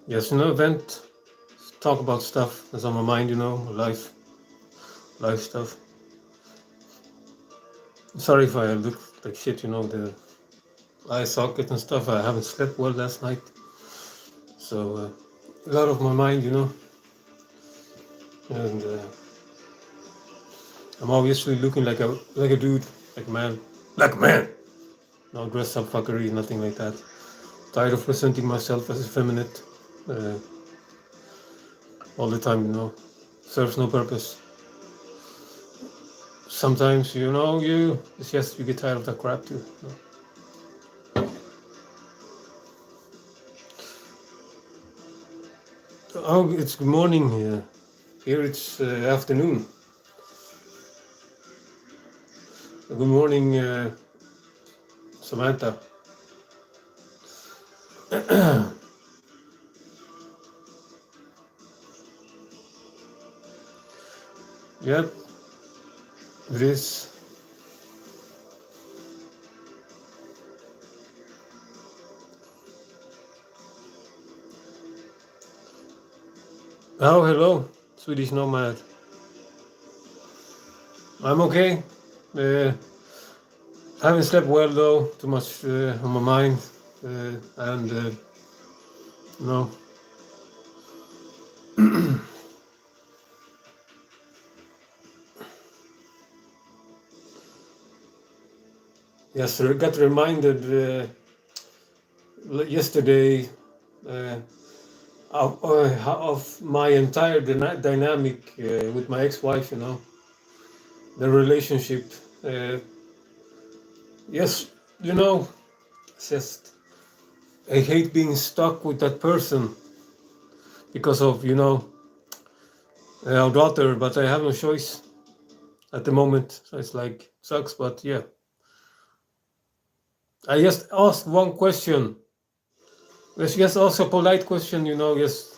Yes, event. Talk about stuff that's on my mind, life stuff. Sorry if I look like shit, the eye socket and stuff. I haven't slept well last night, so a lot of my mind, and I'm obviously looking like a dude, like a man. No dress up fuckery, nothing like that. Tired of presenting myself as effeminate uh, all the time, serves no purpose. Sometimes, it's just you get tired of that crap too. Oh, it's good morning here. Here it's afternoon. Good morning, Samantha. Yep, it is. Oh, hello, Swedish nomad. I'm okay. Uh, I haven't slept well though. Too much on my mind, and no. Yes, I got reminded yesterday uh, of my entire dynamic with my ex-wife. The relationship. Uh, yes, it's just I hate being stuck with that person because of our daughter, but I have no choice at the moment. So it's like sucks, but yeah. I just asked one question. Let's just ask a polite question. Just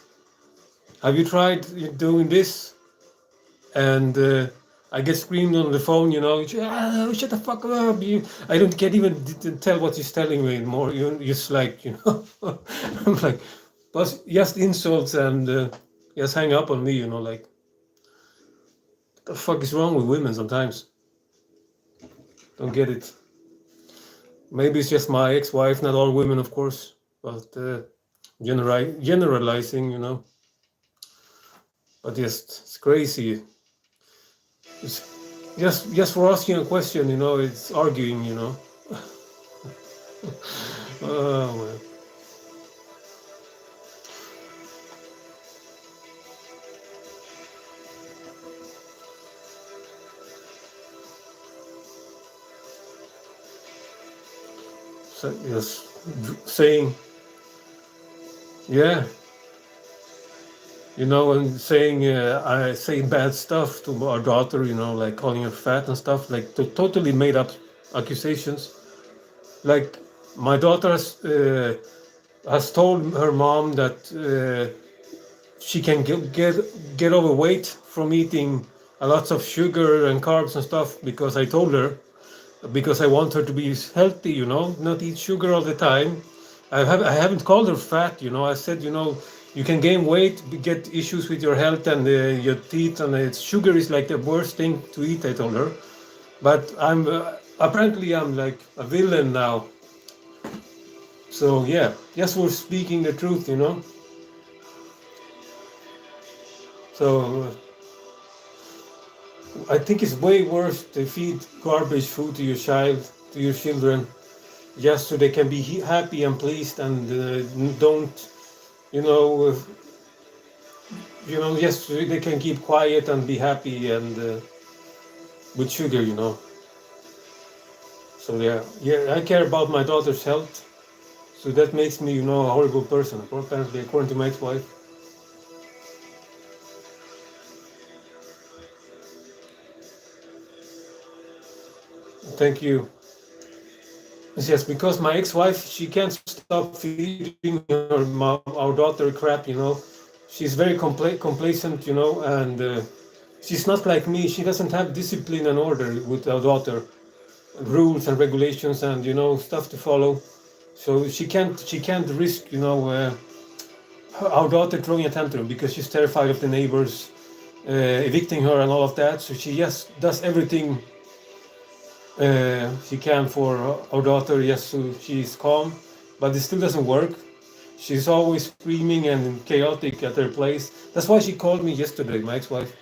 have you tried doing this? And I get screamed on the phone. Shut the fuck up. I don't can't even tell what he's telling me anymore. You just like I'm like, but just insults and just hang up on me. Like what the fuck is wrong with women sometimes? Don't get it. Maybe it's just my ex-wife, not all women, of course, but generalizing, But just it's crazy. It's just for asking a question, it's arguing, Oh man. So, just saying, yeah, and saying I say bad stuff to our daughter, like calling her fat and stuff, like totally made up accusations. Like my daughter has told her mom that she can get overweight from eating a lots of sugar and carbs and stuff because I told her because I want her to be healthy, not eat sugar all the time. I haven't called her fat, I said, you can gain weight, get issues with your health and your teeth, and sugar is like the worst thing to eat. I told her, but I'm apparently I'm like a villain now. So yeah, yes, we're speaking the truth, So I think it's way worse to feed garbage food to your children, just so they can be happy and pleased and don't, you know, uh, just so they can keep quiet and be happy and with. So yeah, I care about my daughter's health. So that makes me, a horrible person, apparently, according to my ex-wife. Thank you. Yes, because my ex-wife, she can't stop feeding our daughter crap. She's very complacent, and she's not like me. She doesn't have discipline and order with our daughter, rules and regulations and stuff to follow. So she can't risk our daughter throwing a tantrum because she's terrified of the neighbors evicting her and all of that. So she does everything she can for our daughter, yes, so she's calm, but it still doesn't work. She's always screaming and chaotic at her place. That's why she called me yesterday, my ex-wife.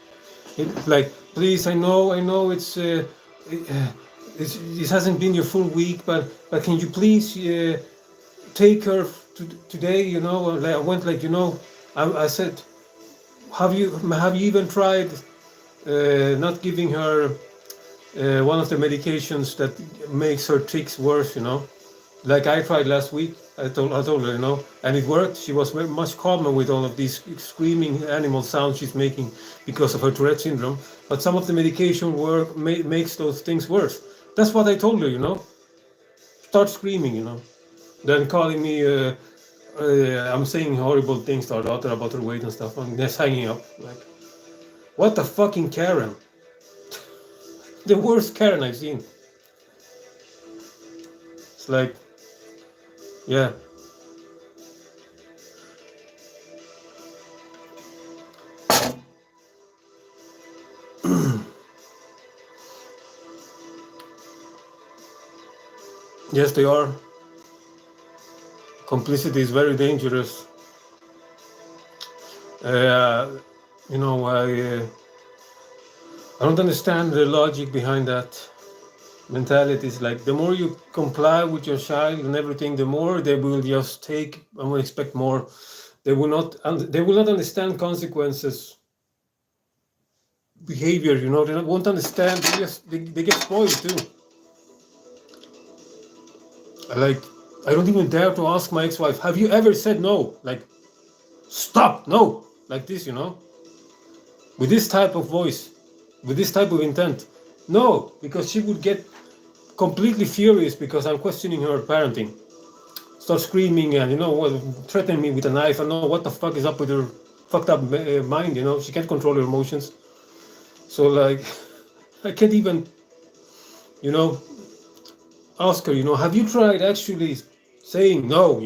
Like, please, I know it hasn't been your full week, but can you please take her today? I went like, I said, have you even tried not giving her one of the medications that makes her tics worse? Like I tried last week. I told her, and it worked. She was very much calmer with all of these screaming animal sounds she's making because of her Tourette syndrome. But some of the medication makes those things worse. That's what I told her. Start screaming. Then calling me. I'm saying horrible things to our daughter about her weight and stuff, and just hanging up. Like, what the fucking Karen? The worst Karen I've seen. It's like, yeah. Yes, they are. Complicity is very dangerous. I don't understand the logic behind that mentality. It's like the more you comply with your child and everything, the more they will just take and will expect more. They will not understand consequences, behavior. They won't understand. They get spoiled too. Like, I don't even dare to ask my ex-wife, have you ever said no? Like, stop, no, like this, with this type of voice, with this type of intent. No, because she would get completely furious because I'm questioning her parenting. Start screaming and threaten me with a knife. I know what the fuck is up with her fucked up mind. She can't control her emotions. So like, I can't even ask her. Have you tried actually saying no?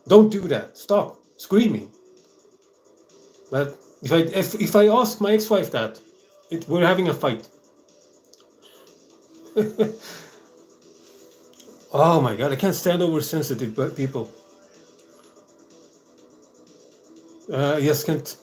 Don't do that. Stop screaming. But if I ask my ex-wife that, we're having a fight. Oh my god, I can't stand oversensitive people. Yes, Kent.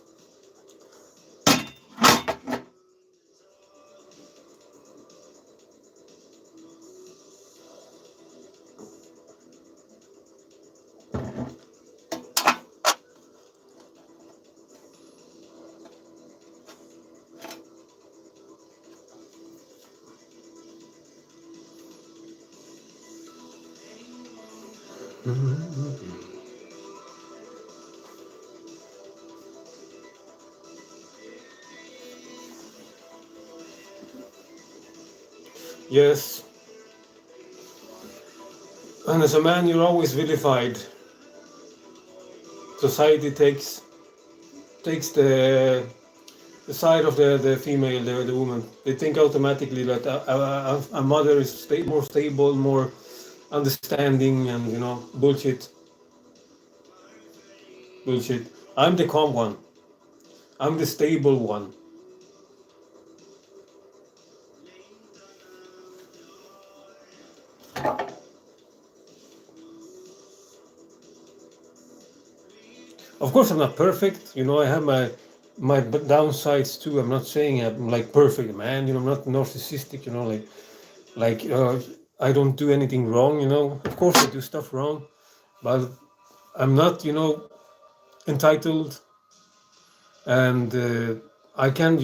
Yes. And as a man, you're always vilified. Society takes the side of the female, the woman. They think automatically that a mother is more stable, more understanding, and bullshit. I'm the calm one. I'm the stable one. Of course, I'm not perfect. I have my downsides too. I'm not saying I'm like perfect man. I'm not narcissistic. I don't do anything wrong. Of course, I do stuff wrong, but I'm not entitled, and I can't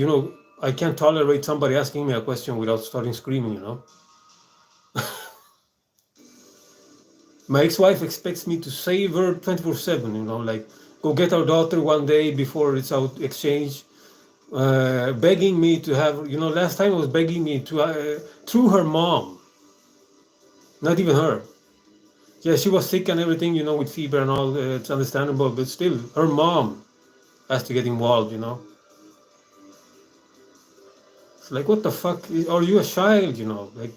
tolerate somebody asking me a question without starting screaming. My ex-wife expects me to save her 24/7. Like, go get our daughter one day before it's out exchange, begging me to have. Last time I was begging me to through her mom, not even her. Yeah, she was sick and everything, with fever and all. It's understandable, but still, her mom has to get involved. It's like, what the fuck? Are you a child? Like.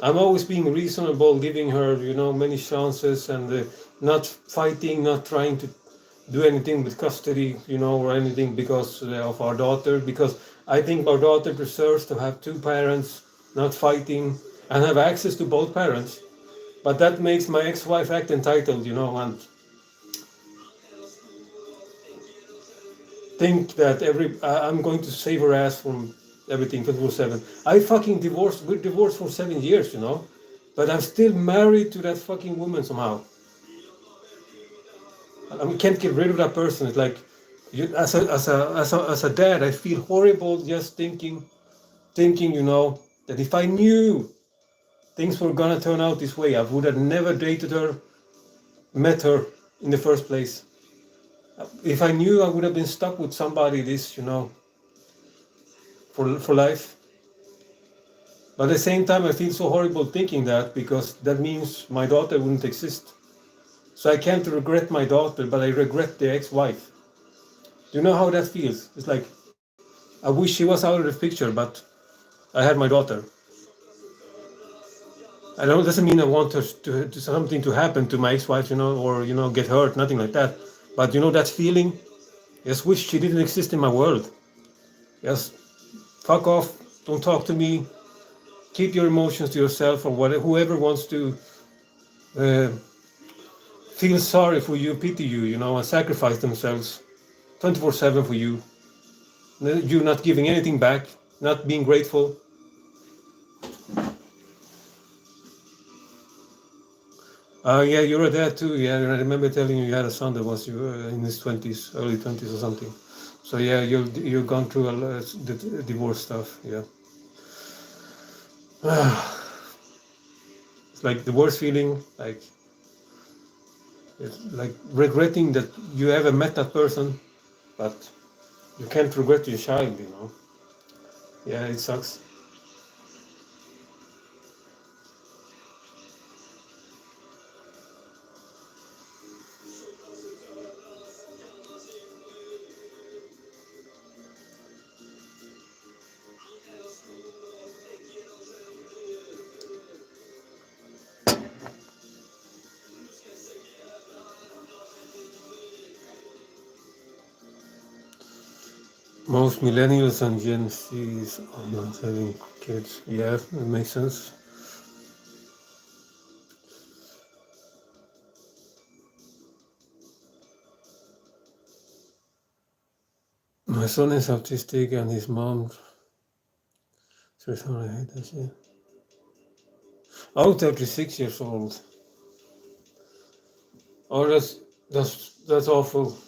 I'm always being reasonable, giving her, many chances, and not fighting, not trying to do anything with custody, or anything because of our daughter. Because I think our daughter deserves to have two parents, not fighting, and have access to both parents. But that makes my ex-wife act entitled, and think that I'm going to save her ass from everything 24/7. I fucking divorced. We're divorced for 7 years, but I'm still married to that fucking woman somehow. I can't get rid of that person. It's like, as a dad, I feel horrible just thinking, that if I knew things were gonna turn out this way, I would have never dated her, met her in the first place. If I knew I would have been stuck with somebody this, for life. But at the same time, I feel so horrible thinking that, because that means my daughter wouldn't exist. So I can't regret my daughter, but I regret the ex-wife. Do you know how that feels? It's like, I wish she was out of the picture, but I had my daughter. I don't doesn't mean I want her to something to happen to my ex-wife, or get hurt, nothing like that. But that feeling, just wish she didn't exist in my world. Just fuck off, don't talk to me, keep your emotions to yourself, or whatever. Whoever wants to uh, feel sorry for you, pity you, and sacrifice themselves 24/7 for you. You not giving anything back, not being grateful. Yeah, you were there too. Yeah, I remember telling you had a son that was in his 20s, early 20s or something. So yeah, you've gone through the divorce stuff. Yeah, it's like the worst feeling. Like, it's like regretting that you ever met that person, but you can't regret your child. Yeah, it sucks. Most millennials and Gen Zs are not having kids. Yeah, it makes sense. My son is autistic and his mom. Sorry, I hate that shit. Oh, 36 years old. Oh, that's awful.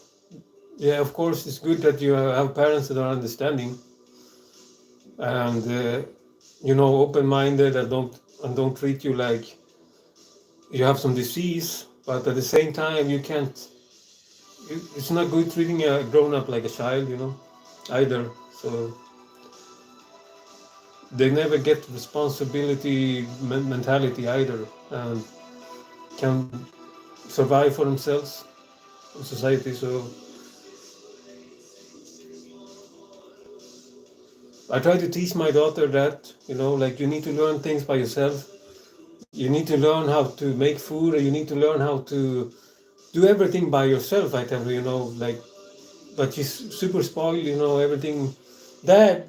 Yeah, of course, it's good that you have parents that are understanding and open-minded, and don't treat you like you have some disease. But at the same time, you can't. It's not good treating a grown-up like a child, either. So they never get responsibility mentality either, and can survive for themselves in society. So I try to teach my daughter that, like, you need to learn things by yourself. You need to learn how to make food, or you need to learn how to do everything by yourself. I tell her, like, but she's super spoiled, everything. Dad.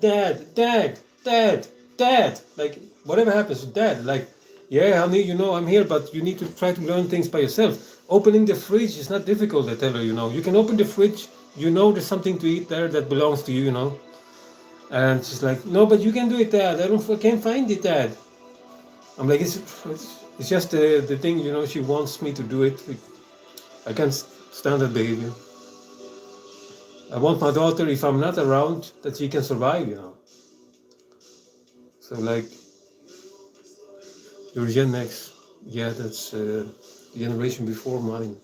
Like, whatever happens, dad. Like, yeah, honey, I'm here, but you need to try to learn things by yourself. Opening the fridge is not difficult, I tell her, You can open the fridge, there's something to eat there that belongs to you. And she's like, no, but you can do it, Dad. I can't find it, Dad. I'm like, it's just the thing, she wants me to do it. I can't stand that behavior. I want my daughter, if I'm not around, that she can survive. So, like, your Gen X, yeah, that's the generation before mine.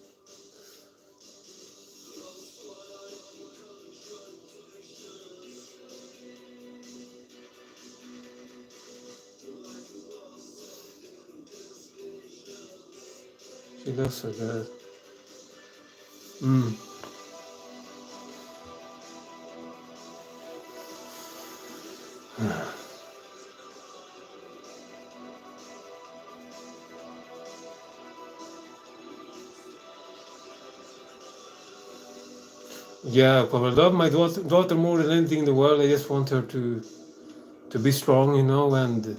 She loves her dad. Mm. Yeah, but I love my daughter more than anything in the world. I just want her to be strong, you know, and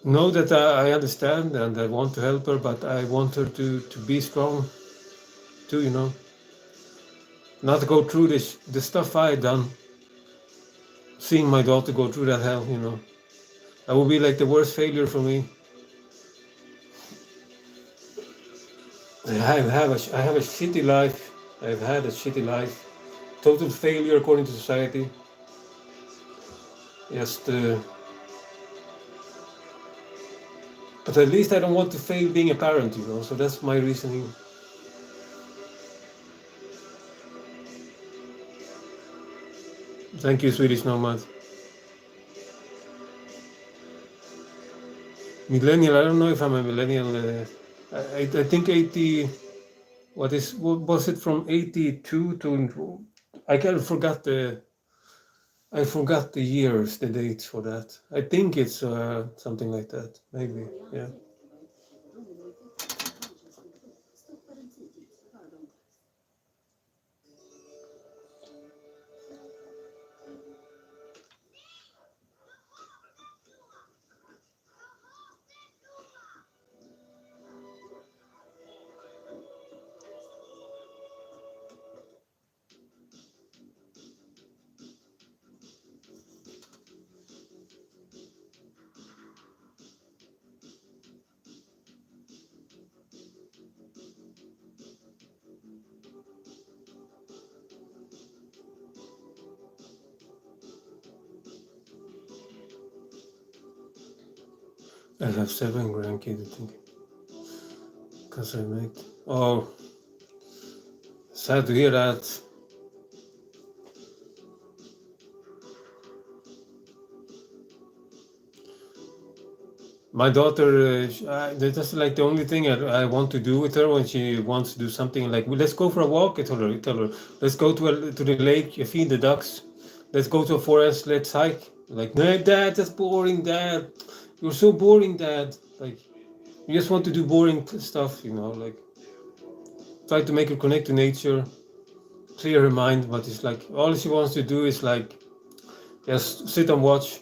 know that I understand and I want to help her, but I want her to be strong too, you know, not to go through the stuff I done. Seeing my daughter go through that hell, you know, that would be like the worst failure for me. I have a shitty life. I've had a shitty life. Total failure according to society. Just, but at least I don't want to fail being a parent, you know. So that's my reasoning. Thank you, Swedish Nomad. Millennial. I don't know if I'm a millennial. I think 80. What was it from 82 to? I forgot the years, the dates for that. I think it's something like that. Maybe. Yeah. I have 7 grandkids, I think. Because I make. Oh, sad to hear that. My daughter, that's like the only thing I want to do with her when she wants to do something. Like, well, let's go for a walk. I tell her, let's go to the lake, feed the ducks. Let's go to a forest. Let's hike. Like, no, Dad, that's boring, Dad. You're so boring, Dad. Like, you just want to do boring stuff, you know. Like, try to make her connect to nature, clear her mind. But it's like all she wants to do is like just sit and watch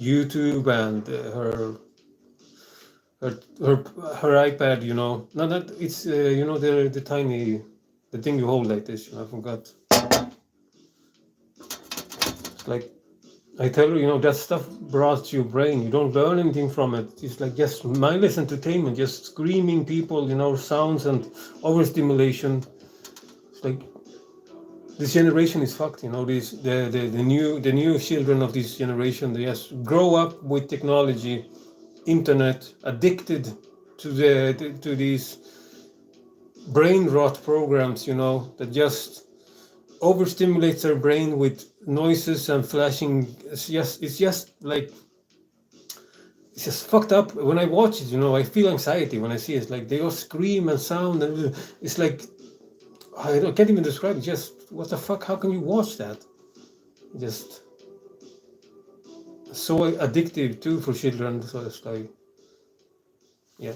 YouTube and her her iPad, you know. No, not it's you know the tiny the thing you hold like this. You know, I forgot. It's like I tell her, you know, that stuff brought to your brain. You don't learn anything from it. It's like just mindless entertainment, just screaming people, you know, sounds and overstimulation. It's like this generation is fucked. You know, the new children of this generation, they just grow up with technology, internet, addicted to these brain rot programs, you know, that just overstimulates their brain with noises and flashing. It's just like it's just fucked up. When I watch it, you know, I feel anxiety when I see it. It's like they all scream and sound, and it's like can't even describe it. Just what the fuck? How can you watch that? Just so addictive too for children. So it's like, yeah.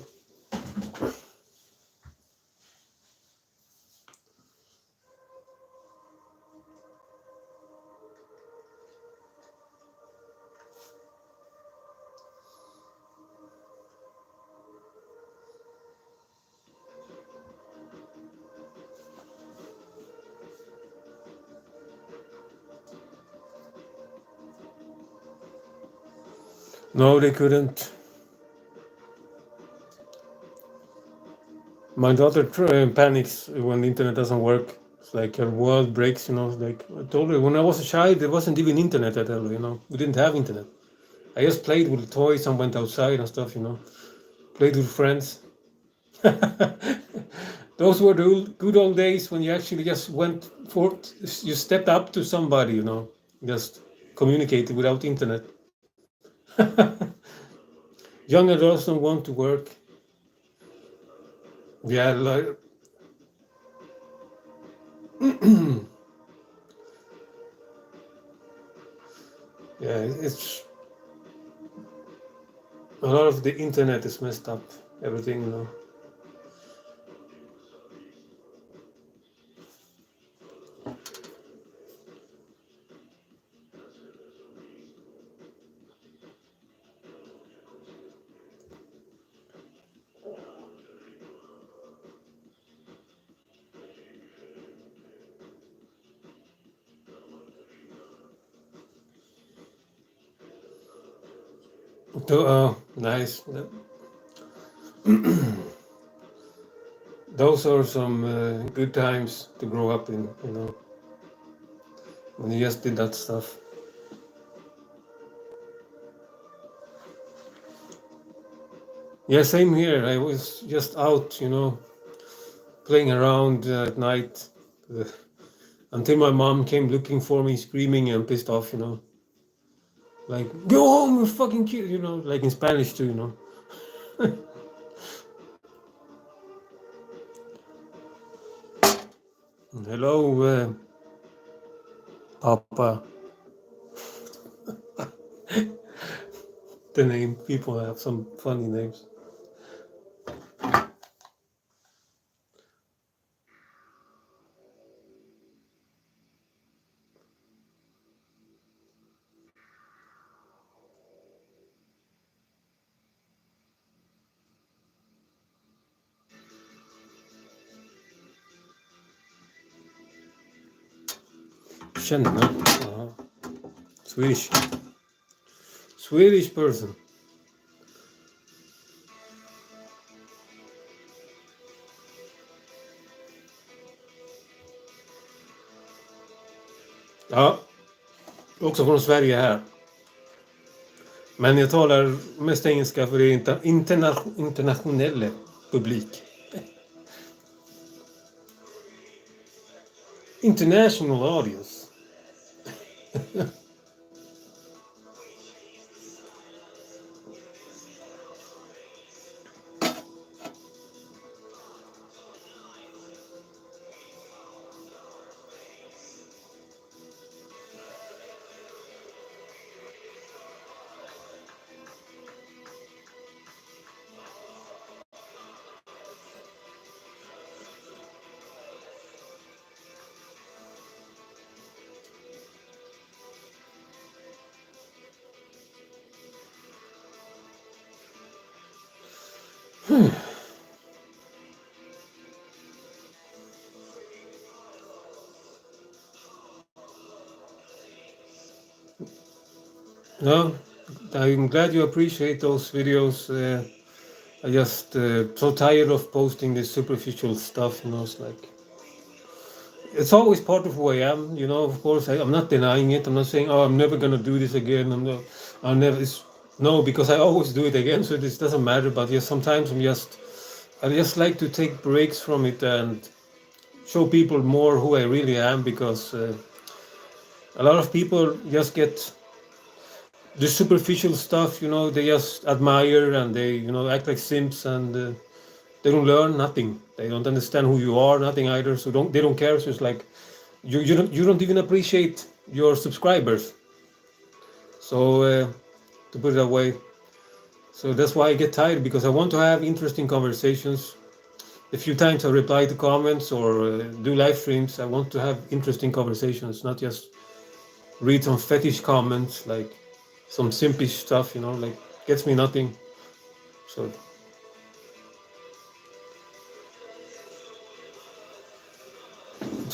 No, they couldn't. My daughter panics when the internet doesn't work. It's like her world breaks, you know. Like I told her when I was a child, there wasn't even internet at all, you know. We didn't have internet. I just played with toys and went outside and stuff, you know. Played with friends. Those were the good old days when you actually just went for, you stepped up to somebody, you know, just communicated without internet. Young adults don't want to work. Yeah, like, yeah, it's a lot of the internet is messed up. Everything, you know. Nice. Those are some good times to grow up in, when you just did that stuff. Yeah, same here. I was just out, playing around at night uh, until my mom came looking for me, screaming and pissed off, like, go home, you fucking kid, like in Spanish too. Hello, Papa. The name, people have some funny names. Känner. Swedish. Swedish person. Ja, också från Sverige här. Men jag talar mest engelska för det är internationella publik. International audience. No, I'm glad you appreciate those videos. I just so tired of posting this superficial stuff. It's like it's always part of who I am. Of course, I'm not denying it. I'm not saying, oh, I'm never gonna do this again. I'll never. No, because I always do it again. So this doesn't matter. But yes, sometimes I just like to take breaks from it and show people more who I really am, because a lot of people just get the superficial stuff, they just admire and they, act like simps, and they don't learn nothing. They don't understand who you are, nothing either. So they don't care. So it's like you don't even appreciate your subscribers. So to put it that way, so that's why I get tired, because I want to have interesting conversations. A few times I reply to comments or do live streams. I want to have interesting conversations, not just read some fetish comments, like some simpish stuff, like gets me nothing. So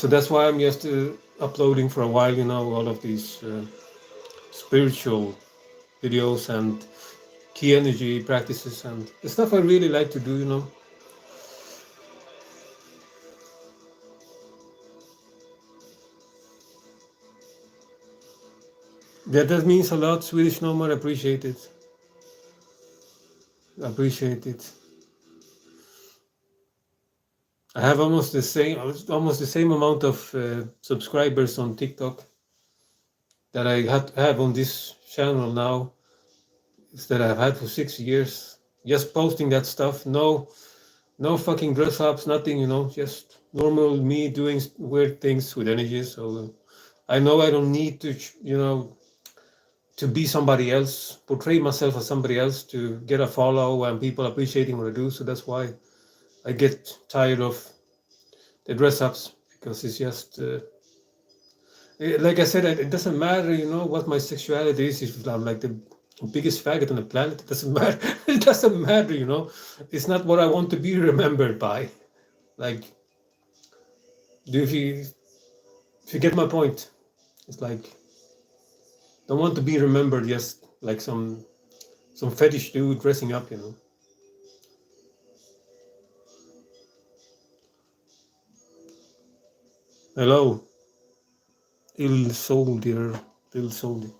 that's why I'm just uploading for a while, all of these spiritual videos and key energy practices and the stuff I really like to do. That means a lot. Swedish Nomad, appreciate it. Appreciate it. I have almost the same amount of subscribers on TikTok that I have on this channel now, that I've had for 6 years. Just posting that stuff. No fucking dress ups, nothing. Just normal me doing weird things with energy. So I know I don't need to, to be somebody else, portray myself as somebody else to get a follow and people appreciating what I do. So that's why I get tired of the dress ups, because it's just like I said, it doesn't matter, what my sexuality is. If I'm like the biggest faggot on the planet, it doesn't matter. It doesn't matter, It's not what I want to be remembered by. Like, if you get my point, it's like, don't want to be remembered just like some some fetish dude dressing up, you know. Hello, il soldier, il soldier.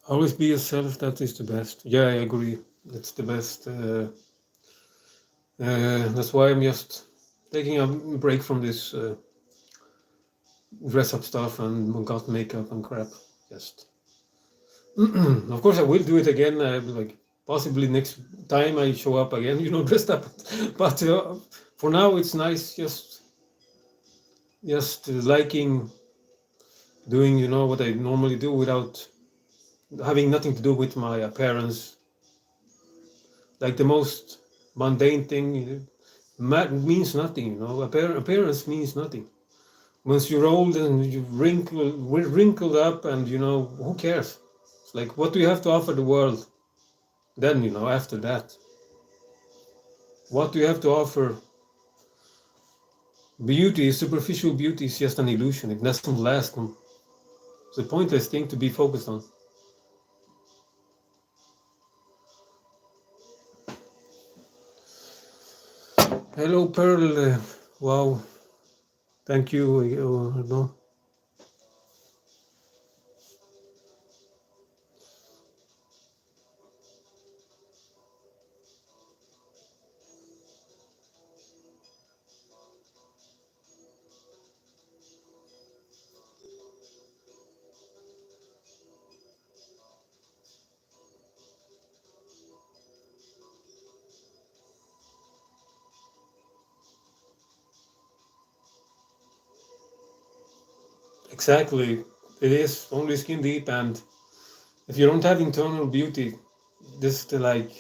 Always be yourself. That is the best. Yeah, I agree. That's the best. That's why I'm just taking a break from this dress up stuff and got makeup and crap. Just, of course, I will do it again. Like possibly next time I show up again, you know, dressed up. But for now, it's nice just liking doing, you know, what I normally do without having nothing to do with my appearance. Like the most mundane thing means nothing, you know. Appearance means nothing. Once you're old and you're wrinkled up, and you know, who cares? It's like, what do you have to offer the world? Then, you know, after that, what do you have to offer? Beauty, superficial beauty, is just an illusion. It doesn't last. It's a pointless thing to be focused on. Hello, Pearl. Wow. Thank you. No. Exactly. It is only skin deep, and if you don't have internal beauty, this the like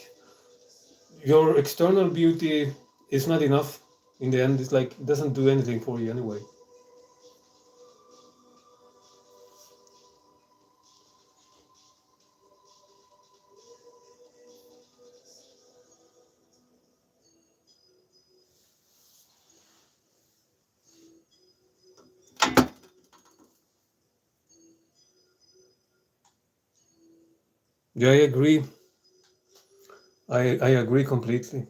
your external beauty is not enough. In the end, it's like it doesn't do anything for you anyway. Yeah, I agree. I agree completely.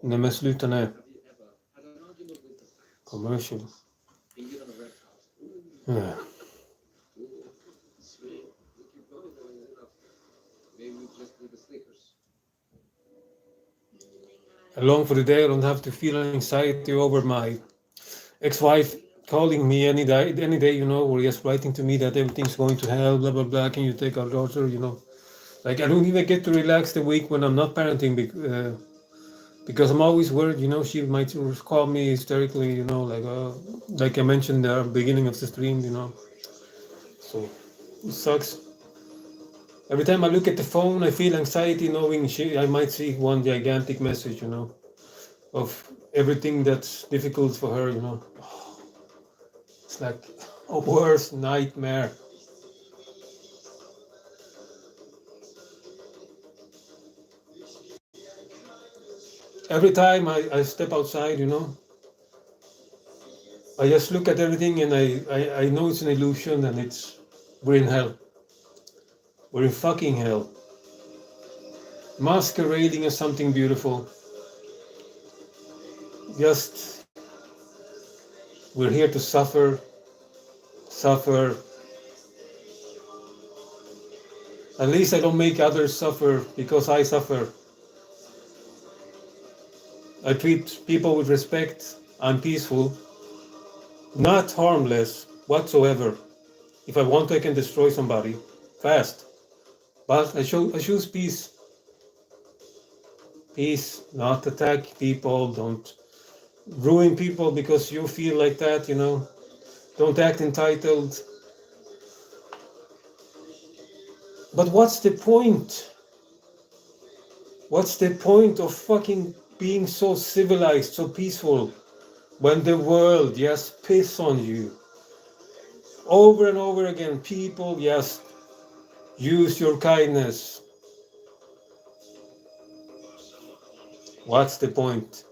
Nej men sluta nu. Commercial. Yeah. I long for the day I don't have to feel anxiety over my ex-wife calling me any day, you know, or just writing to me that everything's going to hell, blah blah blah. Can you take our daughter, you know? Like I don't even get to relax the week when I'm not parenting because I'm always worried, you know, she might call me hysterically, you know, like I mentioned at the beginning of the stream, you know. So it sucks. Every time I look at the phone, I feel anxiety knowing I might see one gigantic message, you know, of everything that's difficult for her, you know. It's like a worst nightmare. Every time I step outside, you know, I just look at everything and I know it's an illusion and we're in hell. We're in fucking hell. Masquerading as something beautiful. Just, we're here to suffer. At least I don't make others suffer because I suffer. I treat people with respect. I'm peaceful. Not harmless whatsoever. If I want, I can destroy somebody fast. But I choose peace. Peace, not attack people. Don't ruin people because you feel like that, you know. Don't act entitled. But what's the point? What's the point of fucking being so civilized, so peaceful, when the world just piss on you? Over and over again, people just use your kindness. What's the point?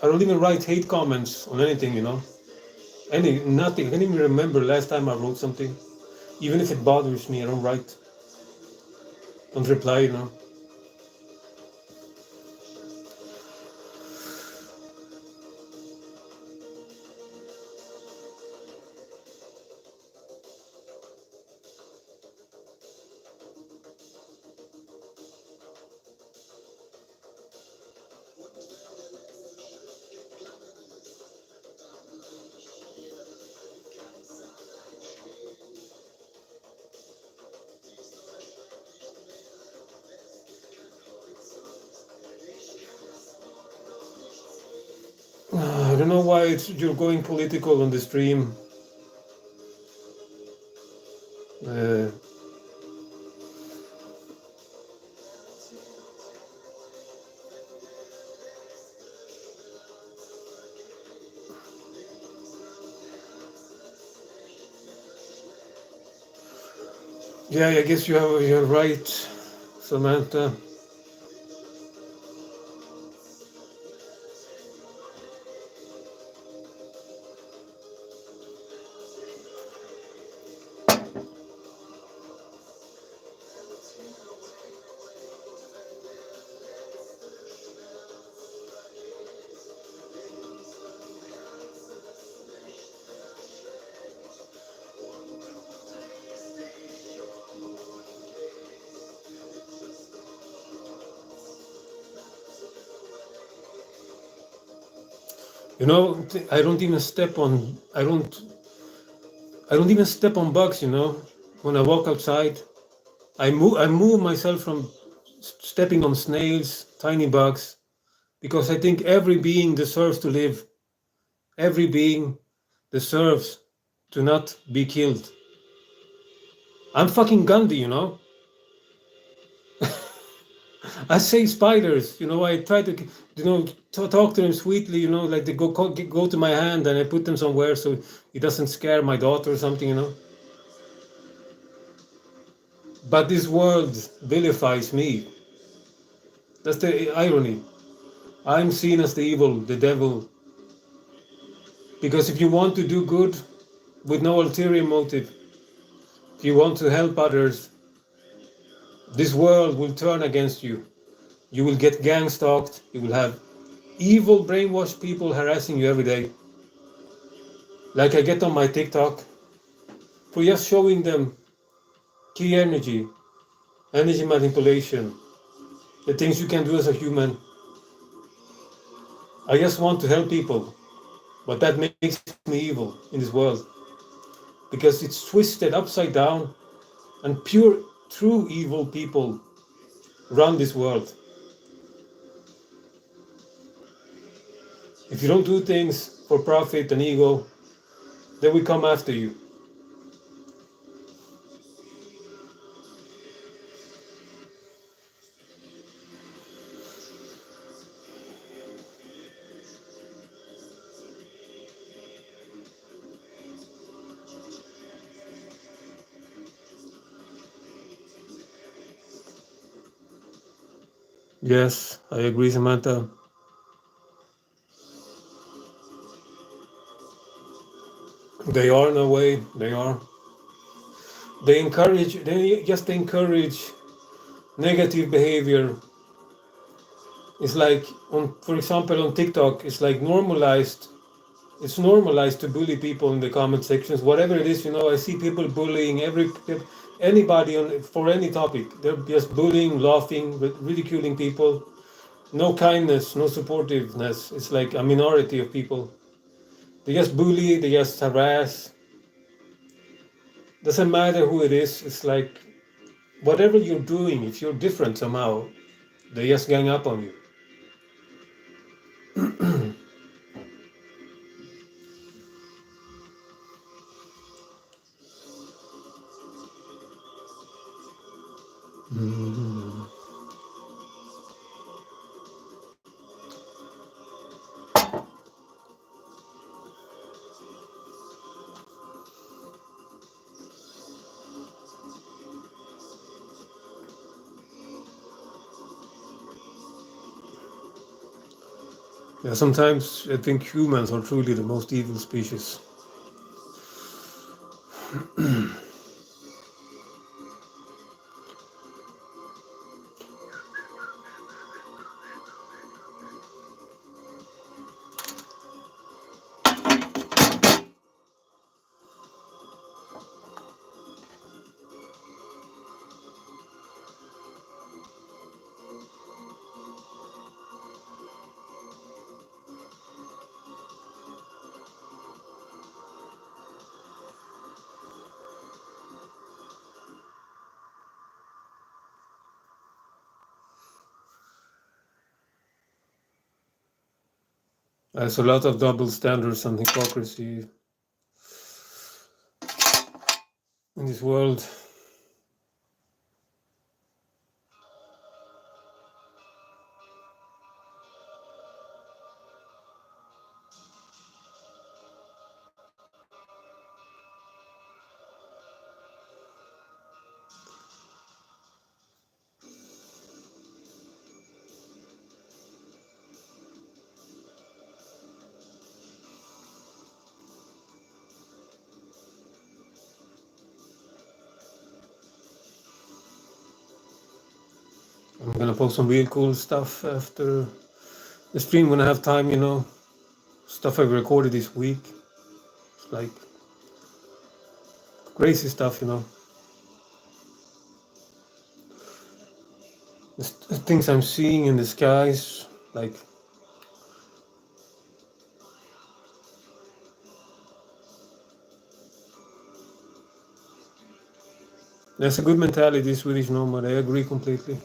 I don't even write hate comments on anything, nothing. I can't even remember last time I wrote something. Even if it bothers me, I don't write, don't reply. I don't know why you're going political on the stream. Uh, yeah, I guess you're right, Samantha. I don't even step on. I don't even step on bugs. When I walk outside, I move myself from stepping on snails, tiny bugs, because I think every being deserves to live. Every being deserves to not be killed. I'm fucking Gandhi. I say spiders. I try to, talk to them sweetly. Like they go to my hand and I put them somewhere so it doesn't scare my daughter or something. But this world vilifies me. That's the irony. I'm seen as the evil, the devil. Because if you want to do good with no ulterior motive, if you want to help others, this world will turn against you. You will get gang stalked. You will have evil, brainwashed people harassing you every day. Like I get on my TikTok for just showing them key energy manipulation, the things you can do as a human. I just want to help people, but that makes me evil in this world because it's twisted upside down and pure, true evil people run this world. If you don't do things for profit and ego, they will come after you. Yes, I agree, Samantha. They are in a way, they are. They just encourage negative behavior. It's like, for example, on TikTok, it's normalized to bully people in the comment sections, whatever it is. I see people bullying anybody for any topic. They're just bullying, laughing, ridiculing people. No kindness, no supportiveness. It's like a minority of people. They just bully, they just harass. Doesn't matter who it is. It's like whatever you're doing, if you're different somehow, they just gang up on you. Yeah, sometimes I think humans are truly the most evil species. There's a lot of double standards and hypocrisy in this world. I'm gonna post some real cool stuff after the stream when I have time, stuff I've recorded this week. It's like crazy stuff. The things I'm seeing in the skies, like there's a good mentality, Swedish nomad. I agree completely.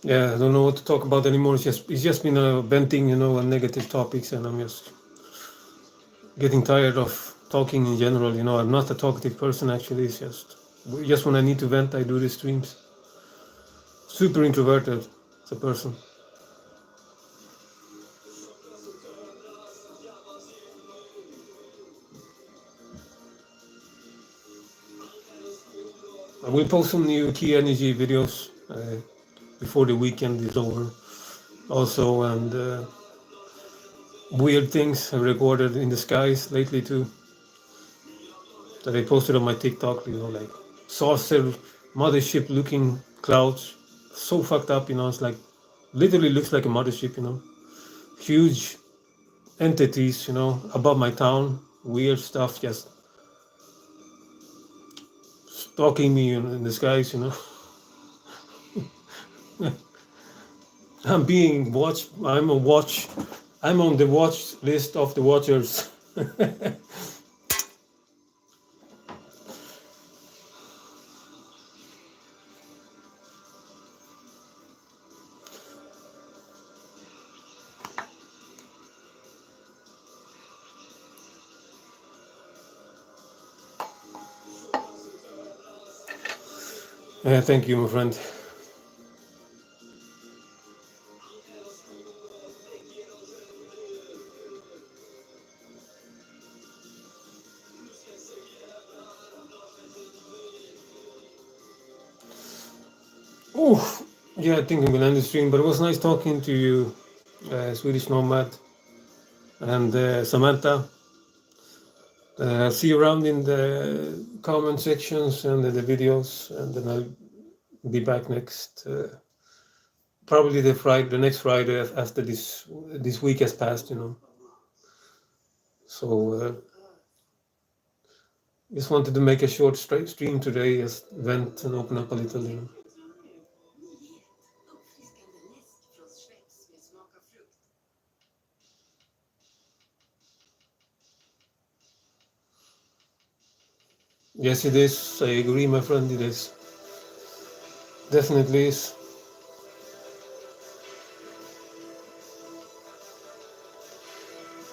Yeah, I don't know what to talk about anymore. It's just been venting, on negative topics, and I'm just getting tired of talking in general. I'm not a talkative person actually. It's just when I need to vent, I do the streams. Super introverted as a person. I will post some new key energy videos before the weekend is over. Also, and weird things I recorded in the skies lately too. That I posted on my TikTok. Like saucer, mothership looking clouds. So fucked up. It's like literally looks like a mothership. Huge entities. Above my town. Weird stuff just stalking me in the skies. I'm being watched. I'm on the watch list of the watchers. Thank you, my friend. Oh, Yeah, I think I'm gonna end the stream, but it was nice talking to you, Swedish Nomad and Samantha. See you around in the comment sections and in the videos, and then I'll be back next, probably the next Friday after this week has passed, you know. So just wanted to make a short stream today, just vent and open up a little, you know. Yes, it is. I agree, my friend. It is. Definitely is.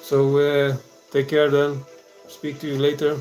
So take care then. Speak to you later.